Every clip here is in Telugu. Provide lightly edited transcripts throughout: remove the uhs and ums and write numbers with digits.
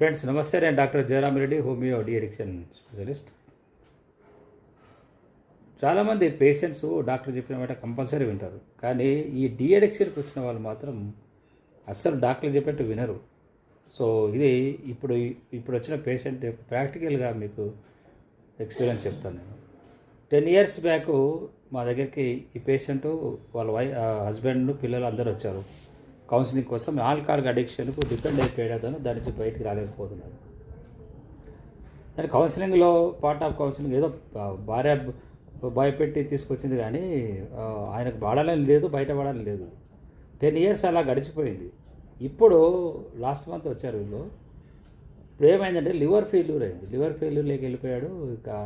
ఫ్రెండ్స్ నమస్తే, నేను doctor Jayaram Reddy, homeo de addiction specialist. చాలామంది పేషెంట్స్ డాక్టర్ చెప్పిన మాట కంపల్సరీ వింటారు, కానీ ఈ డి అడిక్షన్కి వచ్చిన వాళ్ళు మాత్రం అస్సలు డాక్టర్ చెప్పినట్టు వినరు. సో ఇది ఇప్పుడు ఇప్పుడు వచ్చిన పేషెంట్ యొక్క ప్రాక్టికల్గా మీకు ఎక్స్పీరియన్స్ చెప్తాను. నేను 10 years బ్యాక్ మా దగ్గరికి ఈ పేషెంట్ వాళ్ళ హస్బెండ్ పిల్లలు అందరూ వచ్చారు కౌన్సిలింగ్ కోసం. ఆల్కహాల్ అడిక్షన్కు డిపెండ్ అయిపోయాడు, దాని నుంచి బయటికి రాలేకపోతున్నాడు. దాని కౌన్సిలింగ్లో పార్ట్ ఆఫ్ కౌన్సిలింగ్ ఏదో భార్య భయపెట్టి తీసుకొచ్చింది, కానీ ఆయనకు వాడాలని లేదు, బయట వాడాలని లేదు. 10 years అలా గడిచిపోయింది. ఇప్పుడు లాస్ట్ మంత్ వచ్చారు వీళ్ళు. ఇప్పుడు ఏమైందంటే లివర్ ఫెయిల్యూర్ అయింది. లివర్ ఫెయిల్యూర్లోకి వెళ్ళిపోయాడు. ఇంకా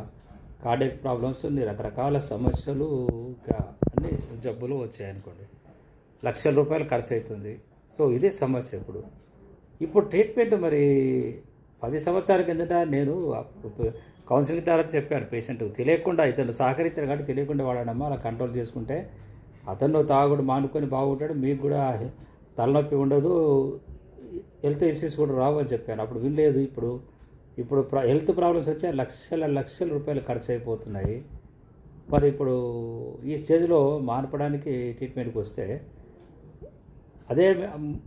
కార్డియాక్ ప్రాబ్లమ్స్, రకరకాల సమస్యలు, ఇంకా అన్ని జబ్బులు వచ్చాయనుకోండి. లక్షల రూపాయలు ఖర్చు అవుతుంది. సో ఇదే సమస్య. ఇప్పుడు ట్రీట్మెంట్ మరి 10 సంవత్సరాల కిందట నేను కౌన్సిలింగ్ తర్వాత చెప్పాను పేషెంట్, తెలియకుండా ఇతను సహకరించాడు కాబట్టి తెలియకుండా వాడాడమ్మా, అలా కంట్రోల్ చేసుకుంటే అతను తాగుడు మానుకొని బాగుంటాడు, మీకు కూడా తలనొప్పి ఉండదు, హెల్త్ ఇష్యూస్ కూడా రావు అని చెప్పాను. అప్పుడు వినలేదు. ఇప్పుడు హెల్త్ ప్రాబ్లమ్స్ వచ్చే లక్షల రూపాయలు ఖర్చు అయిపోతున్నాయి. మరి ఇప్పుడు ఈ స్టేజ్లో మానపడానికి ట్రీట్మెంట్కి వస్తే అదే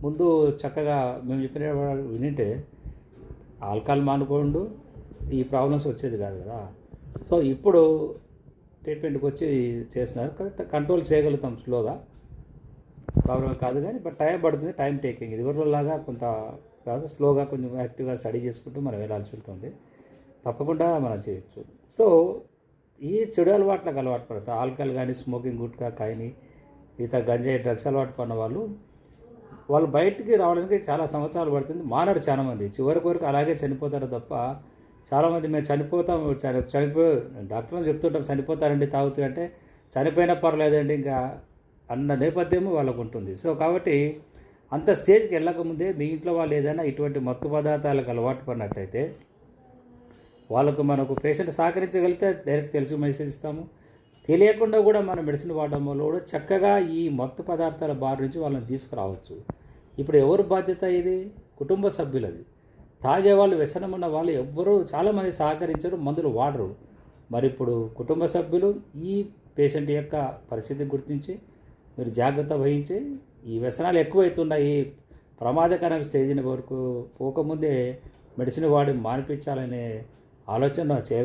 ముందు చక్కగా మేము చెప్పిన వినింటే ఆల్కహాల్ మానుకోండు ఈ ప్రాబ్లమ్స్ వచ్చేది కాదు కదా. సో ఇప్పుడు ట్రీట్మెంట్కి వచ్చి చేస్తున్నారు, కంట్రోల్ చేయగలుగుతాం స్లోగా, ప్రాబ్లం కాదు. కానీ బట్ టైం పడుతుంది, టైం టేకింగ్. ఇది వరలాగా కొంత కాదు, స్లోగా కొంచెం యాక్టివ్గా స్టడీ చేసుకుంటూ మనం వెళ్ళాల్సి ఉంటుంది. తప్పకుండా మనం చేయొచ్చు. సో ఈ చెడు అలవాట్లకు అలవాటు పడతారు, ఆల్కహాల్ కానీ స్మోకింగ్, గుట్కా, కాయని, గంజాయి, డ్రగ్స్ అలవాటు పడిన వాళ్ళు బయటికి రావడానికి చాలా సంవత్సరాలు పడుతుంది. మానరు చాలామంది, చివరికి వరకు అలాగే చనిపోతారు తప్ప. చాలామంది మేము చనిపోయి డాక్టర్లు చెప్తుంటాం చనిపోతారండి తాగుతూ అంటే, చనిపోయినా పర్లేదండి ఇంకా అన్న నేపథ్యము వాళ్ళకు ఉంటుంది. సో కాబట్టి అంత స్టేజ్కి వెళ్ళకముందే మీ ఇంట్లో వాళ్ళు ఏదైనా ఇటువంటి మత్తు పదార్థాలకు అలవాటు పడినట్లయితే మనకు పేషెంట్ సహకరించగలిగితే డైరెక్ట్ తెలిసి మెసేజ్ ఇస్తాము. తెలియకుండా కూడా మనం మెడిసిన్ వాడడం వల్ల కూడా చక్కగా ఈ మత్తు పదార్థాల బారి నుంచి వాళ్ళని తీసుకురావచ్చు. ఇప్పుడు ఎవరు బాధ్యత? ఇది కుటుంబ సభ్యులది. తాగేవాళ్ళు, వ్యసనం ఉన్న వాళ్ళు ఎవ్వరూ చాలామంది సహకరించరు, మందులు వాడరు. మరి ఇప్పుడు కుటుంబ సభ్యులు ఈ పేషెంట్ యొక్క పరిస్థితిని గుర్తించి మీరు జాగ్రత్త వహించి ఈ వ్యసనాలు ఎక్కువైతున్నాయి, ప్రమాదకరమైన స్టేజ్ని వరకు పోకముందే మెడిసిన్ వాడి మానిపించాలనే ఆలోచన చేయగలుగుతారు.